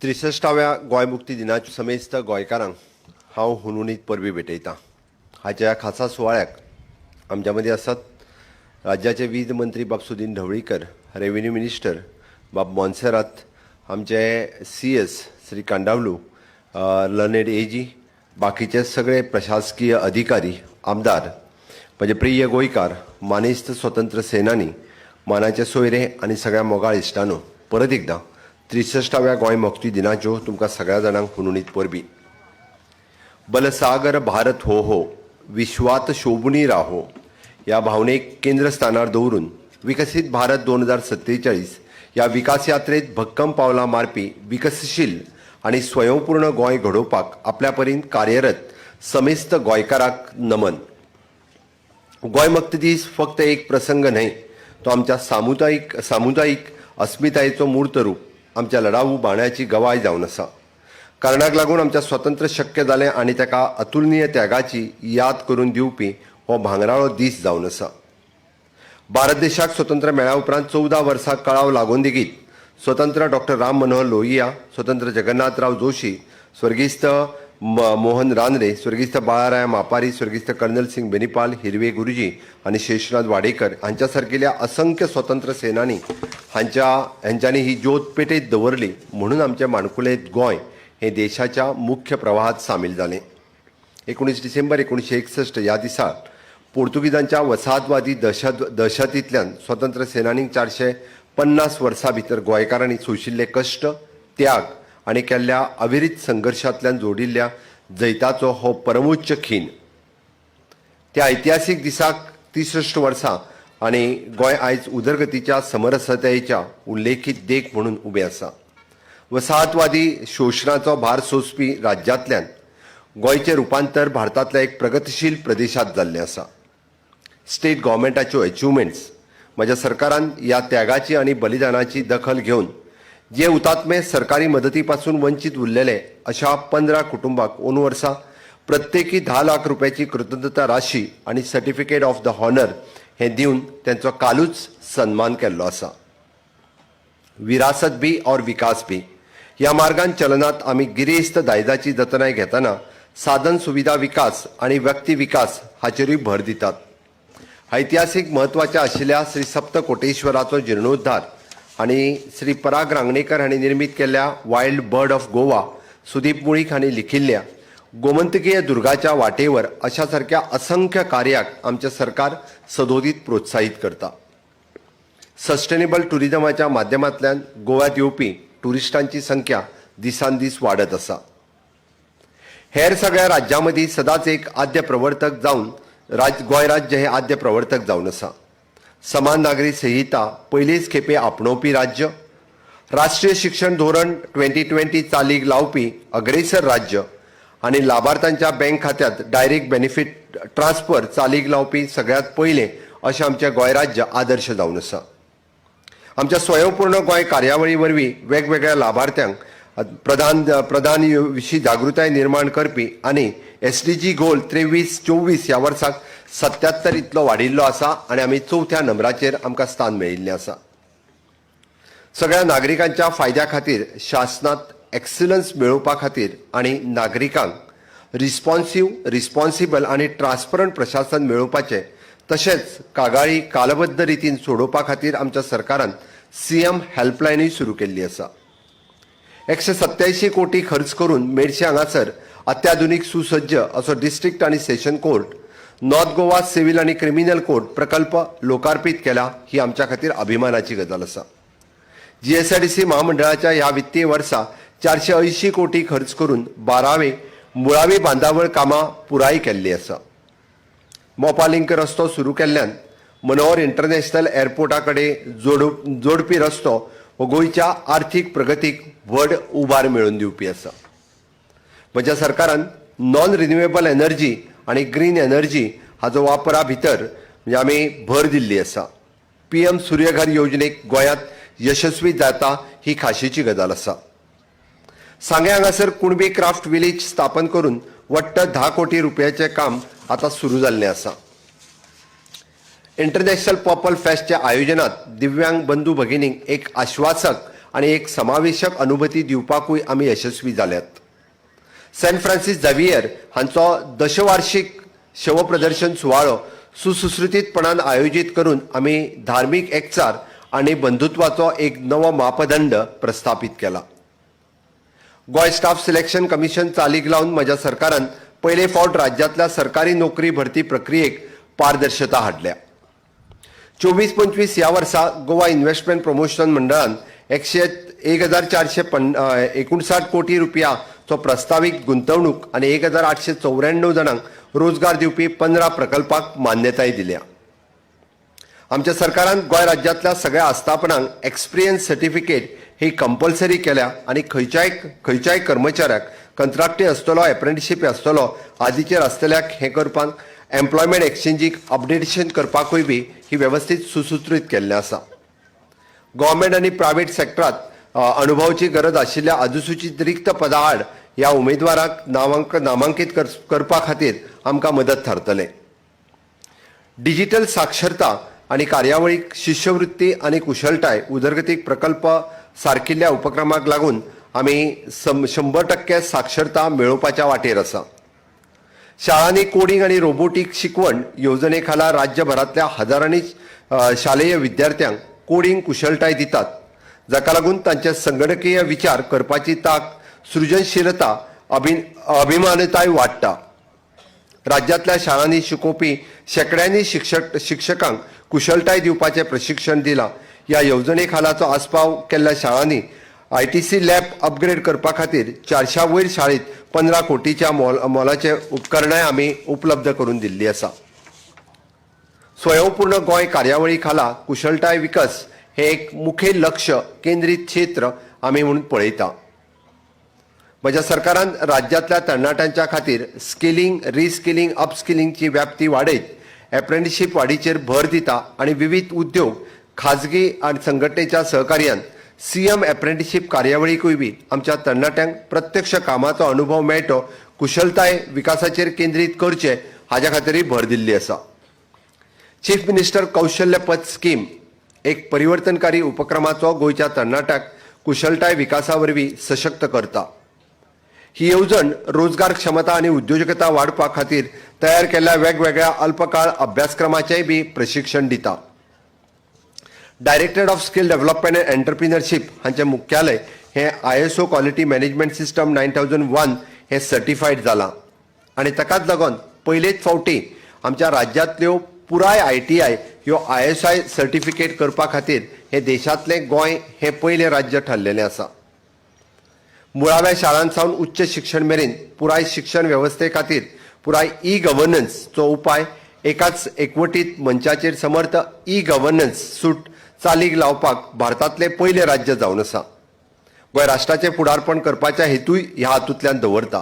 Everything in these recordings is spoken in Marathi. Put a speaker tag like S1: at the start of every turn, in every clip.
S1: 63व्या गोंय मुक्ती दिनाच्या समेस्त गोंयकारांक हांव हुनहुनीत परबी भेटयतां। हाच्या खासा सुवाळ्याक आमच्या मदीं आसात राज्याचे वीज मंत्री बाब सुदीन ढवळीकर, रेव्हेन्यू मिनिस्टर बाब मोन्सेरात, आमचे CS श्री कांडावलू, लर्नेड AG, बाकीचे सगळे प्रशासकीय अधिकारी, आमदार, म्हजे प्रिय गोंयकार, मानेस्त स्वतंत्र सेनानी, मानाचे सोयरे आनी सगळ्या मोगाळ इश्टांनो, परत एकदां 63व्या गोंय मुक्ती दिनाच्यो तुमकां सगळ्या जाणांक हुनहुनीत परबी। बलसागर भारत हो हो, विश्वात शोभुनी राहो ह्या भावनेक केंद्रस्थानार दवरून विकसीत भारत 2047 ह्या विकास यात्रेत भक्कम पावलां मारपी विकसशील आनी स्वयंपूर्ण गोंय घडोवपाक आपल्या परीन कार्यरत समेस्त गोंयकारांक नमन। गोंय मुक्ती दीस फक्त एक प्रसंग न्हय, तो आमच्या सामुदायिक अस्मितायेचो मूर्त रूप, आमच्या लढाऊ बाण्याची गवाय जावन आसा। कारणाक लागून आमच्या स्वतंत्र शक्य जालें आनी ताका अतुलनीय त्यागाची याद करून दिवपी हो भांगराळो दीस जावन आसा। भारत देशाक स्वतंत्र मेळ्ळ्या उपरांत 14 वर्सां कळाव लागून लेगीत स्वतंत्र डॉक्टर राम मनोहर लोहिया, स्वतंत्र जगन्नाथराव जोशी, स्वर्गिस्त मोहन रानडे, स्वर्गिस्त बाळाराय मापारी, स्वर्गिस्त कर्नल सिंग बेनीपाल, हिरवे गुरुजी आनी शेषनाथ वाडेकर हांच्या सारकिल्या असंख्य स्वतंत्र सेनानी हांच्यांनी ही ज्योत पेटयत दवरली, म्हणून आमचे माणकुलेंत गोंय हे देशाच्या मुख्य प्रवाहात सामील जालें। 19 डिसेंबर 1961 ह्या दिसा पोर्तुगीजांच्या वसाहतवादी दहशतींतल्यान स्वतंत्र सेनानींक 450 वर्सां भितर गोंयकारांनी सोशिल्ले कश्ट, त्याग आनी केल्ल्या अविरीत संघर्शांतल्यान जोडिल्ल्या जैताचो हो परमोच्च खीण। त्या ऐतिहासीक दिसाक 63 वर्सां आनी गोंय आयज उदरगतीच्या समरसतेच्या उल्लेखीत देख म्हणून उबें आसा। वसाहतवादी शोशणाचो भार सोंसपी राज्यांतल्यान गोंयचें रुपांतर भारतांतल्या एक प्रगतीशील प्रदेशांत जाल्लें आसा। स्टेट गव्हर्मेंटाच्यो अचिव्हमेंट्स म्हज्या सरकारान ह्या त्यागाची आनी बलिदानाची दखल घेवन जे हुतात्मे सरकारी मदती पासून वंचित उरलेले अशा 15 कुटुंबांक 2 वर्सां प्रत्येकी 10 लाख रुपयाची कृतज्ञता राशी आनी सर्टिफिकेट ऑफ द हॉनर हे दिवन त्यांचो कालूच सन्मान केल्लो आसा। विरासत भी और विकास भी ह्या मार्गान चलनात आमी गिरेस्त दायजाची जतनाय घेतना साधन सुविधा विकास आनी व्यक्ती विकास हाचेरूय भर दितात। ऐतिहासीक म्हत्वाच्या आशिल्ल्या श्री सप्तकोटेश्वराचो जीर्णोद्धार आनी श्री पराग रांगणेकर हांणी निर्मीत केल्ल्या wild bird of Goa Sudeep Mulik हांणी लिखिल्ल्या गोमंतकीय दुर्गाच्या वाटेवर अशा सारक्या असंख्य कार्याक आमचे सरकार सदोदीत प्रोत्साहित करता। सस्टेनेबल टुरिजमाच्या माध्यमांतल्यान गोव्यात येवपी टुरिस्टांची संख्या दिसान दीस वाडत आसा। हेर सगळ्या राज्यां मदीं सदांच एक आद्य प्रवर्तक जावन गोंय राज्य हे आद्य प्रवर्तक जावन आसा। समान नागरी संहिता पयलीच खेपे आपणोवपी राज्य, राष्ट्रीय शिक्षण धोरण 2020 चालीक लावपी अग्रेसर राज्य आनी लाभार्थ्यांच्या बँक खात्यांत डायरेक्ट बेनिफीट ट्रान्सफर चालीक लावपी सगळ्यात पयलें अशें आमचें गोंय राज्य आदर्श जावन आसा। आमच्या स्वयंपूर्ण गोंय कार्यावळी वरवीं वेगवेगळ्या लाभार्थ्यांक प्रधान विशीं जागृताय निर्माण करपी आनी SDG गोल 23-24 ह्या वर्साक 77 इतलो वाडिल्लो आसा आनी आमी 4थ्या नंबराचेर आमकां स्थान मेळिल्लें आसा। सगळ्या नागरिकांच्या फायद्या खातीर शासनात एक्सलन्स मेळोवपा खातीर आनी नागरिकांक रिस्पॉन्सिबल आनी ट्रान्सपरंट प्रशासन मेळोवपाचें तशेंच कागाळी कालबद्ध रितीन सोडोवपा खातीर आमच्या सरकारान CM हेल्पलायनूय सुरू केल्ली आसा। 187 कोटी खर्च करून मेडशे हांगासर अत्याधुनीक सुसज्ज असो डिस्ट्रिक्ट आनी session court, north Goa civil आनी क्रिमिनल कोर्ट प्रकल्प लोकार्पीत केला ही आमच्या खातीर अभिमानाची गजाल आसा। GSRTC महामंडळाच्या ह्या वित्तीय वर्सा 480 कोटी खर्च करून 12वे मुळावी बांदावळ कामां पुराय केल्ली आसा। मोपा लिंक रस्तो सुरू केल्ल्यान मनोहर इंटरनॅशनल एअरपोर्टा कडेन जोडपी रस्तो हो गोंयच्या आर्थीक प्रगतीक व्हड उबार मेळोवन दिवपी आसा। म्हज्या सरकारान नॉन रिन्युएबल एनर्जी आनी ग्रीन एनर्जी हाचो वापरा भितर आमी भर दिल्ली आसा। PM सूर्यघर योजनेक गोंयांत यशस्वी जाता ही खाशेची गजाल आसा। सांगे हांगासर कुणबी क्राफ्ट विलेज स्थापन करून वट्ट 10 कोटी रुपयाचें काम आतां सुरू जाल्लें आसा। इंटरनॅशनल पर्पल फेस्टच्या आयोजनात दिव्यांग बंधू भगिनींक एक आश्वासक आणि एक समावेशक अनुभूती दिवपाकूय आमी यशस्वी जाल्यात. सेंट फ्रांसिस झेवियर हांचो दशवार्षिक शवप्रदर्शन सुवाळो सुसुसृतीतपणान आयोजित करून आमी धार्मीक एकचार आणि बंधुत्वाचो एक नवो मापदंड प्रस्थापित केला. गोय स्टाफ सिलेक्शन कमिशन चालीक लावन म्हज्या सरकारान पयले फावट राज्यांतल्या सरकारी नोकरी भरती प्रक्रियेक पारदर्शकता हाडल्या. 24-25 ह्या वर्सा गोवा इन्व्हेस्टमेंट प्रमोशन मंडळान 1,459 कोटी रुपयाचो प्रस्ताविक गुंतवणूक आणि 1,894 जाणांक रोजगार दिवपी 15 प्रकल्पाक मान्यताय दिल्या. आमच्या सरकारान गोंय राज्यांतल्या सगळ्या आस्थापनांक एक्सपिरियन्स सर्टिफिकेट ही कंपल्सरी केल्या आणि खंयच्याय कर्मचाऱ्याक कंत्राक्टी आसतलो एप्रेंटिसशीप आसतलो आदींचेर आसतल्याक हें करपाक एम्प्लॉयमेंट एक्सचेंजीक अपडेटेशन करपाकूय बी ही वेवस्थीत सुसूत्रीत केल्लें आसा. गव्हर्मेंट आनी प्रायव्हेट सेक्टरांत अनुभवाची गरज आशिल्ल्या अनुसूचित रिक्त पदां आड ह्या उमेदवारांक नामांकीत करपा खातीर आमकां मदत थारतलें. डिजिटल साक्षरता आणि कार्यावळीक शिश्यवृत्ती आणि कुशळटाय उदरगतीक प्रकल्प सारकिल्ल्या उपक्रमाक लागून आमी 100% साक्षरता मेळोवपाच्या वाटेर आसा. शाळांनी कोडिंग आणि रोबोटिक शिकवण येवजणे खाला राज्यभरांतल्या हजारांनी शालेय विद्यार्थ्यांक कोडिंग कुशळटाय दितात, जाका लागून तांचे संगणकीय विचार करपाची तांक, सृजनशीलता, अभिमानताय वाडटा. राज्यांतल्या शाळांनी शिकोवपी शेकड्यांनी शिक्षकांक कुशळटाय दिवपाचें प्रशिक्षण दिलां. ह्या येवजणे खालाचो आस्पाव केल्ल्या शाळांनी ITC लॅब अपग्रेड करपा खातीर 400 वयर शाळेंत 15 कोटीच्या मोलाचे उपकरणांय आमी उपलब्ध करून दिल्लीं आसा. स्वयंपूर्ण गोंय कार्यावळी खाला कुशळटाय विकास हे एक मुखेल लक्ष केंद्रीत क्षेत्र आमी म्हणून पळयता. म्हज्या सरकारान राज्यांतल्या तरणाट्यांच्या खातीर स्किलिंग, रिस्किलिंग, अपस्किलिंगची व्याप्ती वाडयत एप्रेंटिसशीप वाडीचेर भर दिता आणि विविध उद्योग, खाजगी आणि संघटनेच्या सहकार्यान CM एप्रेंटिसशीप कार्यावळीकूय बी आमच्या तरणाट्यांक प्रत्यक्ष कामाचो अनुभव मेळटो कुशळटाय विकासाचेर केंद्रीत करचे हाच्या खातीरय भर दिल्ली आसा. चीफ मिनिस्टर कौशल्य पद स्कीम एक परिवर्तनकारी उपक्रमाचो गोंयच्या तरणाट्याक कुशळटाय विकासा वरवीं सशक्त करता. ही येवजण रोजगार क्षमता आणि उद्योजकता वाडपा खातीर तयार केल्ल्या वेगवेगळ्या अल्पकाळ अभ्यासक्रमाचेय बी प्रशिक्षण दिता. Directorate of skill development and entrepreneurship हांचें मुख्यालय हें ISO क्वॉलिटी मॅनेजमेंट सिस्टम 9001 हें सर्टिफायड जालां आनी ताकाच लागून पयलेच फावटी आमच्या राज्यांतल्यो पुराय ITI ह्यो ISI सर्टिफिकेट करपा खातीर हे देशांतलें गोंय हें पयलें राज्य ठरलेलें आसा. मुळाव्या शाळां सावन उच्च शिक्षण मेरेन पुराय शिक्षण वेवस्थे खातीर पुराय E-गव्हर्नन्सचो उपाय एकाच एकवटीत मंचाचेर समर्थ E-गव्हर्नन्स सूट चालीक लावपाक भारतांतलें पयलें राज्य जावन आसा. गोंय राष्ट्राचें फुडारपण करपाच्या हेतूय ह्या हातूंतल्यान दवरता.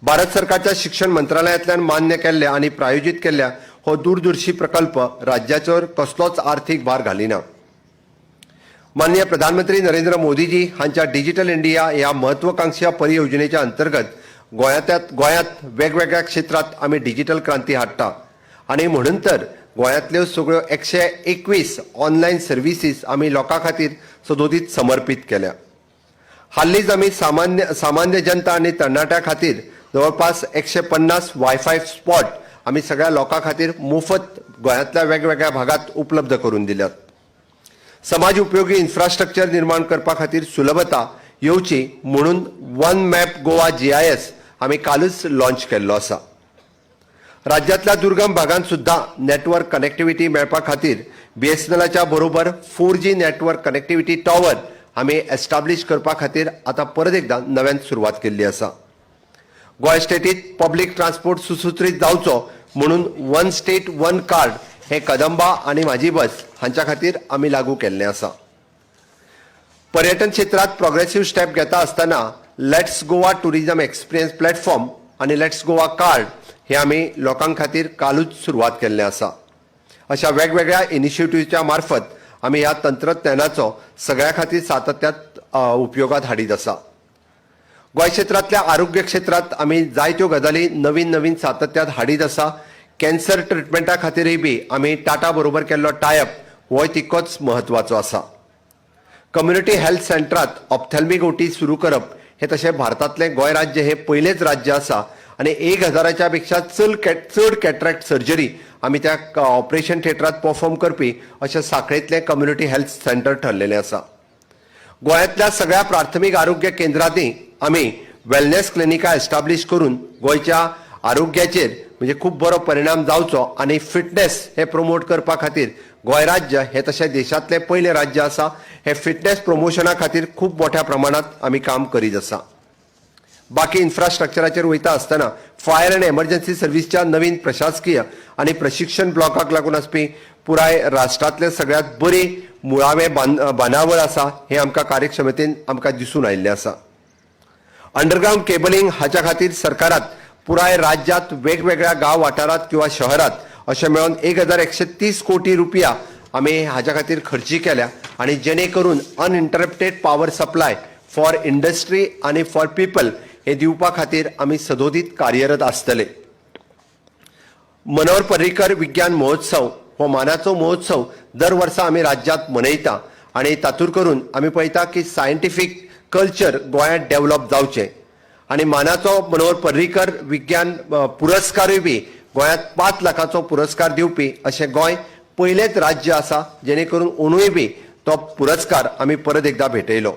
S1: भारत सरकारच्या शिक्षण मंत्रालयातल्यान मान्य केल्ल्या आणि प्रायोजीत केल्ल्या हो दूरदर्शी प्रकल्प राज्याचेर कसलोच आर्थीक भार घालिना. माननीय प्रधानमंत्री नरेंद्र मोदीजी हांच्या डिजिटल इंडिया ह्या म्हत्वाकांक्षी परियोजनेच्या अंतर्गत गोंयांत वेगवेगळ्या क्षेत्रांत आमी डिजिटल क्रांती हाडटा आणि म्हणून तर गोंयांतल्यो सगळ्यो 121 ऑनलायन सर्विसीस आमी लोकां खातीर सदोदीत समर्पीत केल्या. हाल्लीच आमी सामान्य जनता आनी तरणाट्यां खातीर जवळपास 150 वायफाय स्पॉट आमी सगळ्या लोकां खातीर मोफत गोंयांतल्या वेगवेगळ्या भागात उपलब्ध करून दिल्यात. समाज उपयोगी इन्फ्रास्ट्रक्चर निर्माण करपा खातीर सुलभता येवची म्हणून वन मॅप गोवा GIS आमी कालच लॉन्च केल्लो आसा. राज्यांतल्या दुर्गम भागांत सुद्धा नेटवर्क कनेक्टिव्हिटी मेळपा खातीर BSNLच्या बरोबर 4G नेटवर्क कनेक्टिव्हिटी टॉवर आमी एस्टाब्लिश करपा खातीर आतां परत एकदां नव्यान सुरवात केल्ली आसा. गोंय स्टेटीत पब्लीक ट्रान्सपोर्ट सुसूत्रीत जावचो म्हणून वन स्टेट वन कार्ड हे कदंबा आणि माझी बस हांच्या खातीर आमी लागू केल्लें आसा. पर्यटन क्षेत्रात प्रोग्रेसिव्ह स्टेप घेता आसतना let's Goa tourism experience platform आणि लेट्स गोवा कार्ड हे आमी लोकां खातीर कालूच सुरवात केल्लें आसा. अशा वेगवेगळ्या इनिशिएटिव्हच्या मार्फत आमी ह्या तंत्रज्ञानाचो सगळ्या खातीर सातत्यात उपयोगात हाडीत आसा. गोंय क्षेत्रांतल्या आरोग्य क्षेत्रांत आमी जायत्यो गजाली नवीन सातत्यात हाडीत आसा. कॅन्सर ट्रिटमेंटा खातीरय बी आमी टाटा बरोबर केल्लो टायअप हो तितकोच म्हत्वाचो आसा. कम्युनिटी हेल्थ सेंटरात ऑप्थॅल्मिक ओटी सुरू करप हे तशें भारतांतलें गोंय राज्य हे पयलेंच राज्य आसा आनी 1000च्या पेक्षा चड कॅटरॅक्ट सर्जरी आमी त्या ऑपरेशन थिएटरात परफॉर्म करपी अशें सांखळेंतलें कम्युनिटी हेल्थ सेंटर ठरलेलें आसा. गोंयांतल्या सगळ्या प्राथमीक आरोग्य केंद्रांनी आमी वेलनेस क्लिनिकां एस्टाब्लिश करून गोंयच्या आरोग्याचेर म्हणजे खूब बरो परिणाम जावचो आनी फिटनेस हे प्रमोट करपा खातीर गोंय राज्य हे तशें देशांतलें पयलें राज्य आसा. हे फिटनेस प्रमोशना खातीर खूब मोठ्या प्रमाणांत आमी काम करीत आसा. बाकी इन्फ्रास्ट्रक्चराचेर वयता आसतना फायर अँड एमर्जन्सी सर्व्हिसच्या नवीन प्रशासकीय आनी प्रशिक्षण ब्लॉकाक लागून आसपी पुराय राष्ट्रांतले सगळ्यांत बरी मुळावें बांदावळ आसा हें आमकां कार्यक्षमतेन आमकां दिसून आयिल्लें आसा. अंडरग्रावंड केबलिंग हाच्या खातीर सरकारान पुराय राज्यांत वेगवेगळ्या गांव वाठारांत किंवा शहरांत अशें मेळोन 1130 कोटी रुपया आमी हाच्या खातीर खर्ची केल्या आनी जेणे करून uninterrupted power supply for industry आनी फॉर पीपल हे दिवपा खातीर आमी सदोदीत कार्यरत आसतले. मनोहर पर्रीकर विज्ञान महोत्सव हो मानाचो महोत्सव दर वर्सा आमी राज्यांत मनयता आनी तातूंत करून आमी पळयता की सायंटिफीक कल्चर गोंयांत डेव्हलप जावचें आनी मानाचो मनोहर पर्रीकर विज्ञान पुरस्कारूय बी गोंयांत 5 लाखाचो पुरस्कार दिवपी अशें गोंय पयलेंच राज्य आसा जेणे करून अंदूय बी तो पुरस्कार आमी परत एकदा भेटयलो.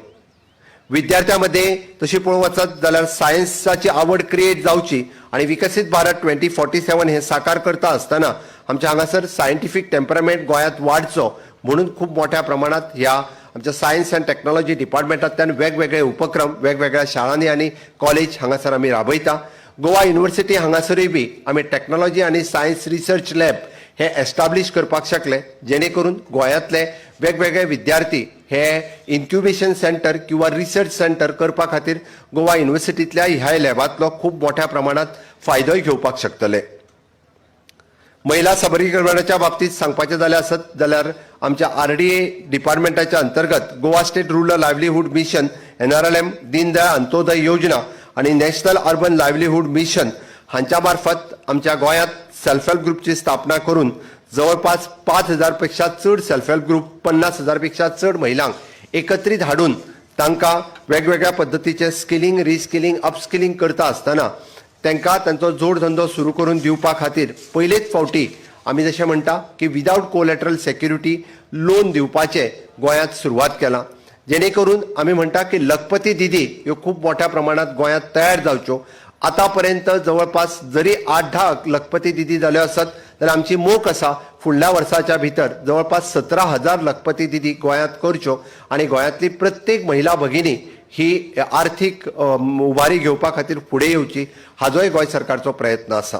S1: विद्यार्थ्यां मदें तशी पळोवंक वचत जाल्यार सायन्साची आवड क्रिएट जावची आनी विकसीत भारत 2047 हे साकार करता आसतना आमच्या हांगासर सायंटिफीक टेम्परामेंट गोंयांत वाडचो म्हणून खूब मोठ्या प्रमाणांत ह्या आमच्या सायन्स अँड टेक्नॉलॉजी डिपार्टमेंटांतल्यान वेगवेगळे उपक्रम वेगवेगळ्या शाळांनी आनी कॉलेज हांगासर आमी राबयता. गोवा युनिव्हर्सिटी हांगासरूय बी आमी टेक्नॉलॉजी आनी सायन्स रिसर्च लॅब हे एस्टाब्लिश करपाक शकले जेणे करून गोंयांतले वेगवेगळे विद्यार्थी हे इन्क्युबेशन सेंटर किंवा रिसर्च सेंटर करपा खातीर गोवा युनिव्हर्सिटींतल्या ह्या लॅबांतलो खूब मोठ्या प्रमाणांत फायदोय घेवपाक शकतले. महिला सबलीकरणाच्या बाबतींत सांगपाचें जालें आसत जाल्यार आमच्या RDA डिपार्टमेंटाच्या अंतर्गत Goa state rural livelihood mission NRLM, Deendayal Antyodaya Yojana आनी नॅशनल अर्बन लायव्हलीहूड मिशन हांच्या मार्फत आमच्या गोंयांत सेल्फ हेल्प ग्रुपची स्थापना करून जवळपास 5000 पेक्षा चड सेल्फ हेल्प ग्रुप 50,000 पेक्षा चड महिलांक एकत्रीत हाडून तांकां वेगवेगळ्या पद्दतीचे स्किलिंग रिस्किलिंग अपस्किलिंग करता आसतना तांकां तांचो जोडधंदो सुरू करून दिवपा खातीर पयलेच फावटी आमी जशें म्हणटा की विदाउट कोलॅटरल सेक्युरिटी लोन दिवपाचें गोंयांत सुरवात केलां जेणे करून आमी म्हणटा की लखपती दिदी ह्यो खूब मोठ्या प्रमाणांत गोंयांत तयार जावच्यो. आतां पर्यंत जवळपास जरी 8-10 लखपती दिदी जाल्यो आसत जाल्यार आमची मोख आसा फुडल्या वर्साच्या भितर जवळपास 17,000 लखपती दिदी गोंयांत करच्यो आनी गोंयांतली प्रत्येक महिला भगिनी ही आर्थीक उबारी घेवपा खातीर फुडें येवची हाजोय गोंय सरकारचो प्रयत्न आसा.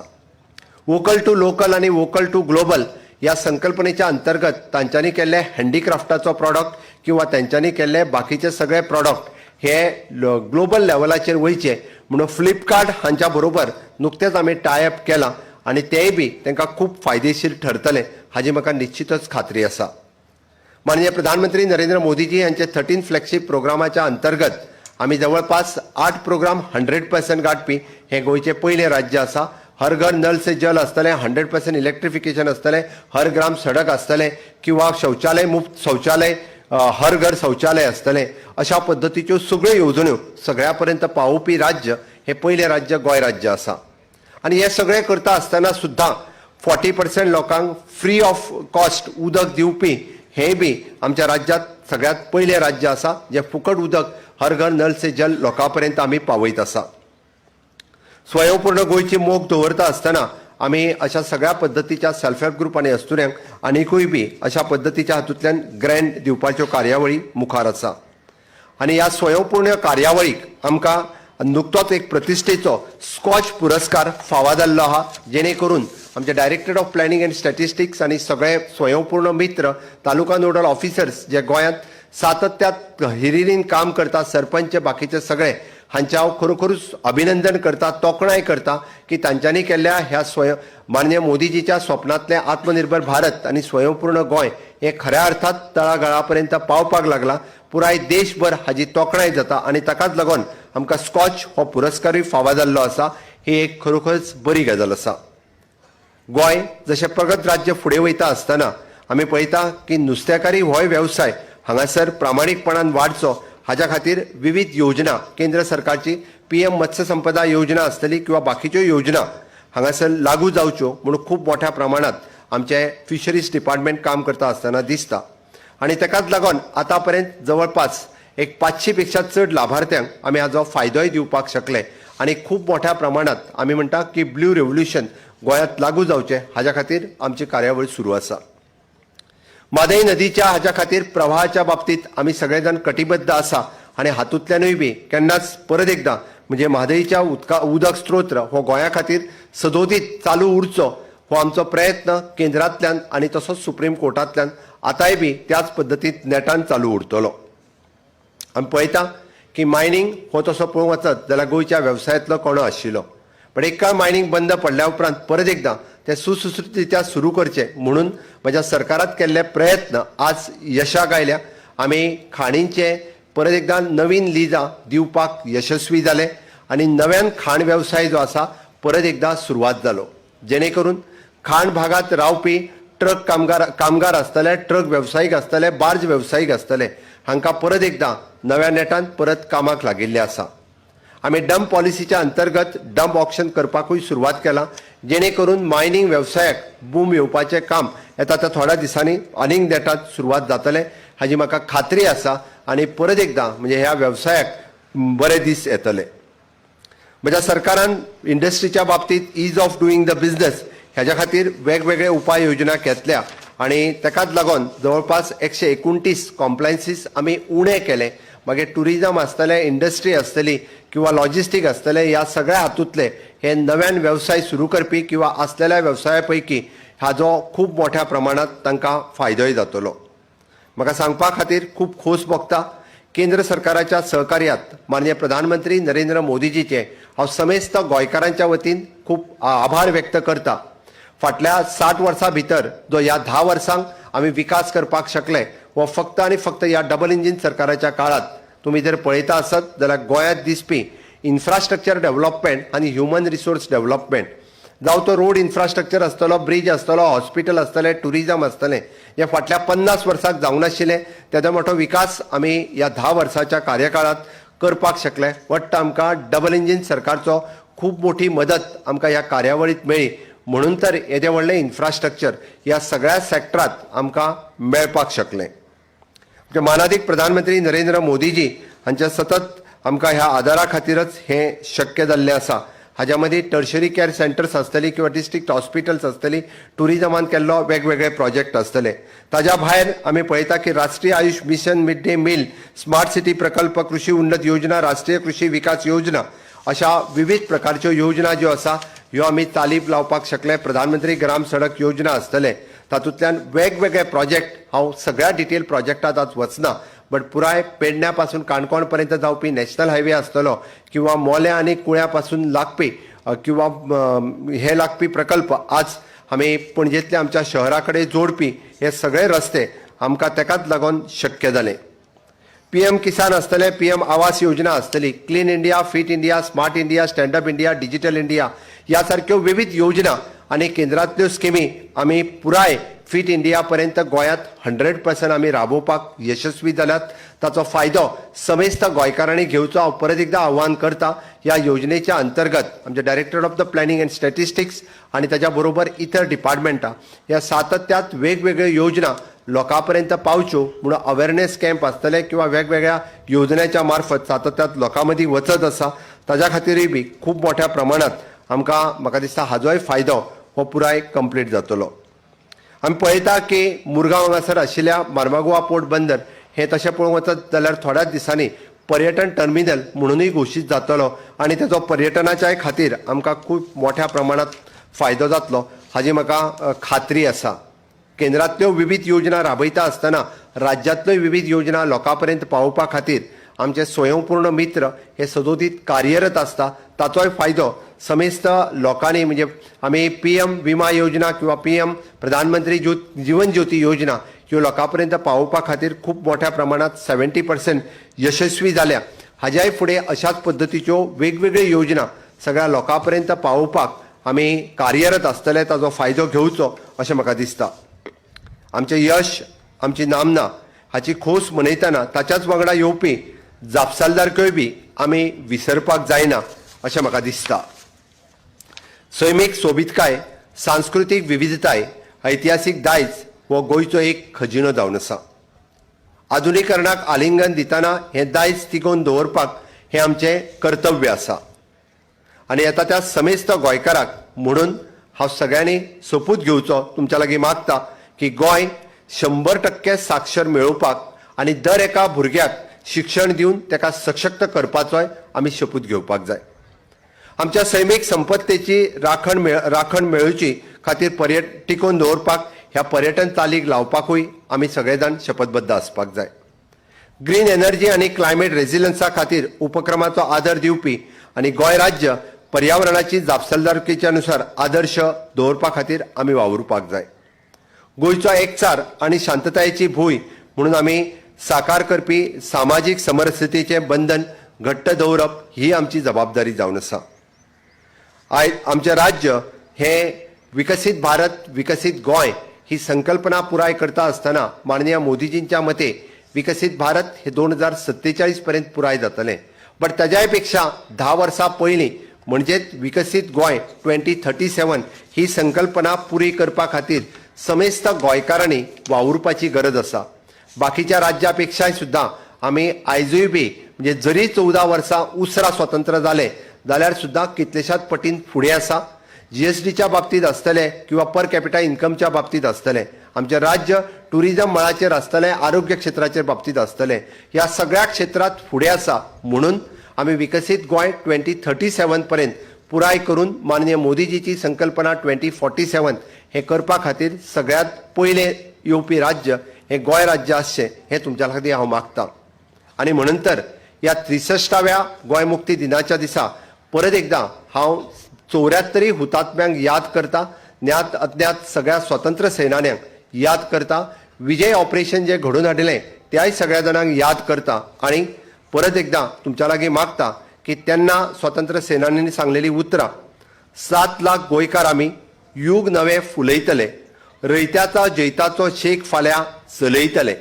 S1: वोकल टू लोकल आनी वोकल टू ग्लोबल ह्या संकल्पनेच्या अंतर्गत तांच्यांनी केल्ले हँडीक्राफ्टाचो प्रॉडक्ट किंवा तांच्यांनी केल्ले बाकीचे सगळे प्रॉडक्ट हे ग्लोबल लेवलाचेर वयचे म्हणून फ्लिपकार्ट हांच्या बरोबर नुकतेंच आमी टाय अप केलां आनी तेय बी तांकां खूब फायदेशीर ठरतले हाजी म्हाका निश्चितच खात्री आसा. माननीय प्रधानमंत्री नरेंद्र मोदीजी यांचे 13 फ्लॅगशीप प्रोग्रामाच्या अंतर्गत आमी जवळपास 8 प्रोग्राम 100% गाठपी हे गोंयचे पयले राज्य आसा. हर घर नल से जल आसतलें, 100% इलेक्ट्रिफिकेशन आसतलें, हर ग्राम सडक आसतलें किंवा शौचालय मुक्त शौचालय हर घर शौचालय आसतलें अशा पद्दतीच्यो सगळ्यो येवजण्यो सगळ्या पर्यंत पावोवपी राज्य हे पयलें राज्य गोंय राज्य आसा. आनी हे सगळें करता आसतना सुद्दां 40% लोकांक फ्री ऑफ कॉस्ट उदक दिवपी हे बी आमच्या राज्यांत सगळ्यात पयलें राज्य आसा जे फुकट उदक हर घर नल से जल लोकां पर्यंत आमी पावयत आसा. स्वयंपूर्ण गोंयची मोख दवरता आसतना आमी अशा सगळ्या पद्दतीच्या सेल्फ हेल्प ग्रुप आनी अस्तुऱ्यांक आनीकूय बी अशा पद्दतीच्या हातूंतल्यान ग्रँट दिवपाच्यो कार्यावळी मुखार आसा. आनी ह्या स्वयंपूर्ण कार्यावळीक आमकां नुकतोच एक प्रतिश्ठेचो स्कॉच पुरस्कार फावो जाल्लो आहा जेणे करून आमचे director of planning end statistics आनी सगळे स्वयंपूर्ण मित्र तालुका नोडल ऑफिसर्स जे गोंयांत सातत्यात हिरिरीन काम करता सरपंच बाकीचे सगळे हांचे हांव खरोखरूच अभिनंदन करता तोखणाय करता की तांच्यांनी केल्ल्या ह्या माननीय मोदीजीच्या स्वप्नांतलें आत्मनिर्भर भारत आनी स्वयंपूर्ण गोंय हे खऱ्या अर्थात तळागाळा पर्यंत पावपाक लागला. पुराय देशभर हाजी तोखणाय जाता आनी ताकाच लागून आमकां स्कॉच हो पुरस्कारूय फावो जाल्लो आसा. ही एक खरोखरच बरी गजाल आसा. गोंय जशें प्रगत राज्य फुडें वयता आसतना आमी पळयता की नुस्तेकारी होय वेवसाय हांगासर प्रामाणीकपणान वाडचो हाच्या खातीर विविध योजना केंद्र सरकारची PM मत्स्य संपदा योजना आसतली किंवा बाकीच्यो योजना हांगासर लागू जावच्यो म्हणून खूब मोठ्या प्रमाणात आमचे फिशरीज डिपार्टमेंट काम करता आसतना दिसता आणि ताकाच लागून आतां पर्यंत जवळपास एक 500 पेक्षा चड लाभार्थ्यांक आमी हाजो फायदोय दिवपाक शकले आणि खूब मोठ्या प्रमाणात आमी म्हणटा की ब्लू रेव्होल्युशन गोंयांत लागू जावचें हाच्या खातीर आमची कार्यावळ सुरू आसा. म्हादय नदीच्या हाच्या खातीर प्रवाहाच्या बाबतींत आमी सगळे जाण कटिबद्ध आसा आणि हातूंतल्यानूय बी केन्नाच परत एकदां म्हणजे म्हादयच्या उदक स्त्रोत हो गोंया खातीर सदोदीत चालू उरचो हो आमचो प्रयत्न केंद्रांतल्यान आनी तसोच सुप्रीम कोर्टांतल्यान आतांय बी त्याच पद्दतीन नेटान चालू उरतलो. आमी पळयता की मायनींग हो तसो पळोवंक वचत जाल्यार गोंयच्या वेवसायांतलो कोणो आशिल्लो पण एक काळ मायनींग बंद पडल्या उपरांत परत एकदां ते सुसुत्रीत्या सुरू करचें म्हणून म्हज्या सरकारात केल्ले प्रयत्न आज यशाक आयल्या. आमी खाणींचे परत एकदां नवीन लिजां दिवपाक यशस्वी जाले आनी नव्यान खाण वेवसाय जो आसा परत एकदां सुरवात जालो जेणे करून खाण भागात रावपी ट्रक कामगार आसतले, ट्रक वेवसायीक आसतले, बार्ज वेवसायीक आसतले हांकां परत एकदां नव्या नेटान परत कामाक लागिल्ले आसा. आमी डंप पॉलिसीच्या अंतर्गत डंप ऑक्शन करपाकूय सुरवात केला जेणे करून मायनींग वेवसायाक बूम येवपाचें काम येता त्या थोड्या दिसांनी आनीक नेटान सुरवात जातले हाजी म्हाका खात्री आसा आनी परत एकदां म्हणजे ह्या वेवसायाक बरे दीस येतले. म्हज्या सरकारान इंडस्ट्रीच्या बाबतींत ईज ऑफ डुईंग द बिझनेस ह्याच्या खातीर वेगवेगळे उपाय योजना घेतल्या आणि ताकाच लागून जवळपास 129 कॉम्प्लायन्सीस आमी उणे केले. मागीर टुरिजम आसतले, इंडस्ट्री आसतली किंवा लॉजिस्टीक आसतले ह्या सगळ्या हातूंतले हे नव्यान वेवसाय सुरू करपी किंवा आसलेल्या वेवसाया पैकी हाजो खूब मोठ्या प्रमाणात तांकां फायदोय जातलो. म्हाका सांगपा खातीर खूब खोस भोगता केंद्र सरकाराच्या सहकार्यात माननीय प्रधानमंत्री नरेंद्र मोदीजीचे हांव समेस्त गोंयकारांच्या वतीन खूब आभार व्यक्त करता. फाटल्या 60 वर्सां भितर जो ह्या 10 वर्सांक आमी विकास करपाक शकले वो फक्त आनी फक्त ह्या डबल इंजीन सरकाराच्या काळात तुमी जर पळयता आसत जाल्यार गोंयांत दिसपी इन्फ्रास्ट्रक्चर डेव्हलपमेंट आनी ह्युमन रिसोर्स डेव्हलपमेंट जावं तो रोड इन्फ्रास्ट्रक्चर आसतलो, ब्रिज आसतलो, हॉस्पिटल आसतले, टुरिजम आसतलें हे फाटल्या 50 वर्सांक जावं नाशिल्लें तेजो मोठो विकास आमी ह्या 10 वर्साच्या कार्यकाळात करपाक शकले. वाटतं आमकां डबल इंजीन सरकारचो खूब मोठी मदत आमकां ह्या कार्यावळीत मेळ्ळी म्हणून तर येदें व्हडलें इन्फ्रास्ट्रक्चर ह्या सगळ्या सेक्टरांत आमकां मेळपाक शकलें. मानाधीक प्रधानमंत्री नरेंद्र मोदीजी हांच्या सतत आमकां ह्या आदारा खातीरच हें शक्य जाल्लें आसा. हाज्या मदीं टर्शरी केअर सेंटर्स आसतली किंवा डिस्ट्रिक्ट हॉस्पिटल्स आसतली, टुरिजमान केल्लो वेगवेगळे प्रोजेक्ट आसतले. ताज्या भायर आमी पळयता की राष्ट्रीय Ayush mission mid day meal, smart city प्रकल्प, कृषी उन्नत योजना, राष्ट्रीय कृषी विकास योजना अशा विविध प्रकारच्यो योजना ज्यो आसा ह्यो आमी चालीक लावपाक शकले. प्रधानमंत्री ग्राम सडक योजना आसतले तातूंतल्यान वेगवेगळे प्रोजेक्ट हांव सगळ्या डिटेल प्रोजेक्टात आज वचना बट पुराय पेडण्या पासून काणकोण पर्यंत जावपी नॅशनल हायवे आसतलो किंवा मोल्या आनी कुळ्या पासून लागपी किंवा हे लागपी प्रकल्प आज आमी पणजेंतल्या आमच्या शहरा कडेन जोडपी हे सगळे रस्ते आमकां तेकाच लागून शक्य जालें. PM किसान आसतले, PM आवास योजना आसतली, clean India, fit India, smart India, stand up India, digital India ह्या सारक्यो विविध योजना आणि केंद्रांतल्यो स्किमी आमी पुराय फिट इंडिया पर्यंत गोंयांत 100% आमी राबोवपाक यशस्वी जाल्यात. ताचो फायदो समेस्त गोंयकारांनी घेवचो हांव परत एकदां आव्हान करता. ह्या योजनेच्या अंतर्गत आमचे director of the planning and statistics आणि त्याच्या बरोबर इतर डिपार्टमेंटां ह्या सातत्यात वेगवेगळ्यो योजना लोकां पर्यंत पावच्यो म्हणून अवेअरनेस कॅम्प आसतले किंवा वेगवेगळ्या योजनेच्या मार्फत सातत्यात लोकां मदीं वचत आसा. ताज्या खातीरूय बी खूब मोठ्या प्रमाणात आमकां म्हाका दिसता हाजोय फायदो हो पुराय कंप्लीट जातलो. आमी पळयता की मुरगांव हांगासर आशिल्ल्या मार्मागुआ पोर्ट बंदर हें तशें पळोवंक वचत जाल्यार थोड्याच दिसांनी पर्यटन टर्मिनल म्हणूनय घोशीत जातलो आनी तेजो पर्यटनाच्याय खातीर आमकां खूब मोठ्या प्रमाणात फायदो जातलो हाजी म्हाका खात्री आसा. केंद्रांतल्यो विविध योजना राबयता आसतना राज्यांतल्यो विविध योजना लोकां पर्यंत पावोवपा खातीर आमचे स्वयंपूर्ण मित्र हे सदोदीत कार्यरत आसता. ताचोय फायदो समेस्त लोकांनी म्हणजे आमी PM विमा योजना किंवा PM प्रधानमंत्री जीवन ज्योती योजना ह्यो लोकां पर्यंत पावोवपा खातीर खूब मोठ्या प्रमाणात 70% यशस्वी जाल्या. हाज्याय फुडें अशाच पद्दतीच्यो वेगवेगळ्यो योजना सगळ्या लोकां पर्यंत पावोवपाक आमी कार्यरत आसतले. ताचो फायदो घेवचो अशें म्हाका दिसता. आमचें यश, आमची नामना हाची खोस मनयतना ताच्याच वांगडा येवपी जापसालदारकय बी आमी विसरपाक जायना अशें म्हाका दिसता. सैमीक सोबीतकाय, सांस्कृतीक विविधताय, ऐतिहासीक दायज हो गोंयचो एक खजिनो जावन आसा. आधुनिकरणाक आलिंगन दितना हें दायज तिगोवन दवरपाक हें आमचें कर्तव्य आसा. आनी येता त्या समेस्त गोंयकाराक म्हणून हांव सगळ्यांनी सोपूत घेवचो तुमच्या लागीं मागता की गोंय 100% साक्षर मेळोवपाक आनी दर एका भुरग्याक शिक्षण दिवन ताका सशक्त करपाचोय आमी शपूत घेवपाक जाय. आमच्या सैमीक संपत्तेची राखण मेळोवची खातीर टिकोवन दवरपाक ह्या पर्यटन चालीक लावपाकूय आमी सगळे जाण शपथबद्ध आसपाक जाय. ग्रीन एनर्जी आनी क्लायमेट रेजिलन्सा खातीर उपक्रमाचो आदर दिवपी आनी गोंय राज्य पर्यावरणाची जापसालदारकेच्या नुसार आदर्श दवरपा खातीर आमी वावुरपाक जाय. गोंयचो एकचार आनी शांततायेची भूंय म्हणून आमी साकार करपी सामाजीक समरसतेचें बंधन घट्ट दवरप ही आमची जबाबदारी जावन आसा. आयज आमचें राज्य हें विकसीत भारत विकसीत गोंय ही संकल्पना पुराय करता आसतना माननीय मोदीजींच्या मते विकसीत भारत हे 2047 पर्यंत पुराय जातलें. बट ताज्याय पेक्षा 10 वर्सां पयलीं म्हणजेच विकसीत गोंय 2037 ही संकल्पना पुरी करपा खातीर समेस्त गोंयकारांनी वावुरपाची गरज आसा. बाकीच्या राज्यां पेक्षाय सुद्दां आमी आयजूय बी म्हणजे जरी 14 वर्सां उसरा स्वतंत्र जाले जाल्यार सुद्दां कितलेशाच पटीन फुडें आसा. जीएसटीच्या बाबतींत आसतलें किंवा पर कॅपिटा इन्कमच्या बाबतींत आसतलें, आमचें राज्य टुरिजम मळाचेर आसतलें, आरोग्य क्षेत्राच्या बाबतींत आसतलें, ह्या सगळ्या क्षेत्रांत फुडें आसा. म्हणून आमी विकसीत गोंय 2037 पर्यंत पुराय करून माननीय मोदीजीची संकल्पना 2047 हे करपा खातीर सगळ्यात पयलें येवपी राज्य हे गोंय राज्य आसचें हें तुमच्या खातीर हांव मागतां. आनी म्हणून तर ह्या 63व्या गोंय मुक्ती दिनाच्या दिसा परत एकदां हांव 74 हुतात्म्यांक याद करता, ज्ञात अज्ञात सगळ्या स्वातंत्र्य सेनान्यांक याद करता, विजय ऑपरेशन जे घडोवन हाडिल्लें त्याय सगळ्या जाणांक याद करता. आनी परत एकदां तुमच्या लागीं मागता की तेन्ना स्वातंत्र्य सेनान्यांनी सांगलेली उतरां 7 लाख गोंयकार आमी युग नवे फुलयतले, रयत्याचा जैताचो शेक फाल्यां चलयतले.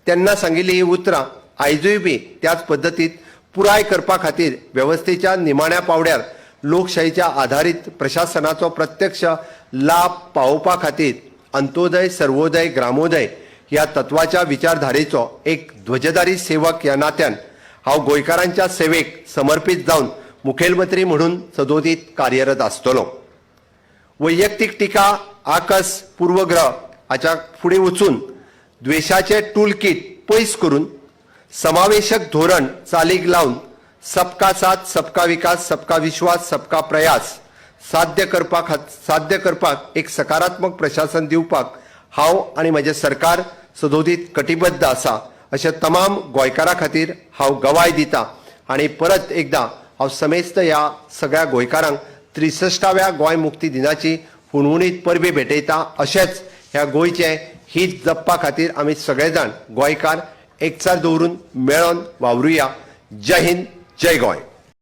S1: तेन्ना सांगिल्ली ही उतरां आयजूय बी त्याच पद्दतीत पुराय करपा खातीर वेवस्थेच्या निमाण्या पावड्यार लोकशाहीच्या आधारीत प्रशासनाचो प्रत्यक्ष लाभ पावोवपा खातीर अंत्योदय, सर्वोदय, ग्रामोदय ह्या तत्वाच्या विचारधारेचो एक ध्वजधारी सेवक ह्या नात्यान हांव गोंयकारांच्या सेवेक समर्पीत जावन मुखेलमंत्री म्हणून सदोदीत कार्यरत आसतलों. वैयक्तीक टिका, आकस, पूर्वग्रह हाच्या फुडें वचून द्वेषाचे टूल किट पयस करून समावेशक धोरण चालीक लावन सबका साथ, सबका विकास, सबका विश्वास, सबका प्रयास साध्य करपाक एक सकारात्मक प्रशासन दिवपाक हांव आनी म्हजें सरकार सदोदीत कटिबद्ध आसा अशें तमाम गोंयकारां खातीर हांव गवाय दितां. आनी परत एकदां हांव समेस्त ह्या सगळ्या गोंयकारांक 63व्या गोंय मुक्ती दिनाची हुणहुणीत परबी भेटयता. अशेंच ह्या गोंयचें हीत जपपा खातीर आमी सगळे जाण गोंयकार एकचार दवरून मेळोन वावरुया. जय हिंद, जय गोंय.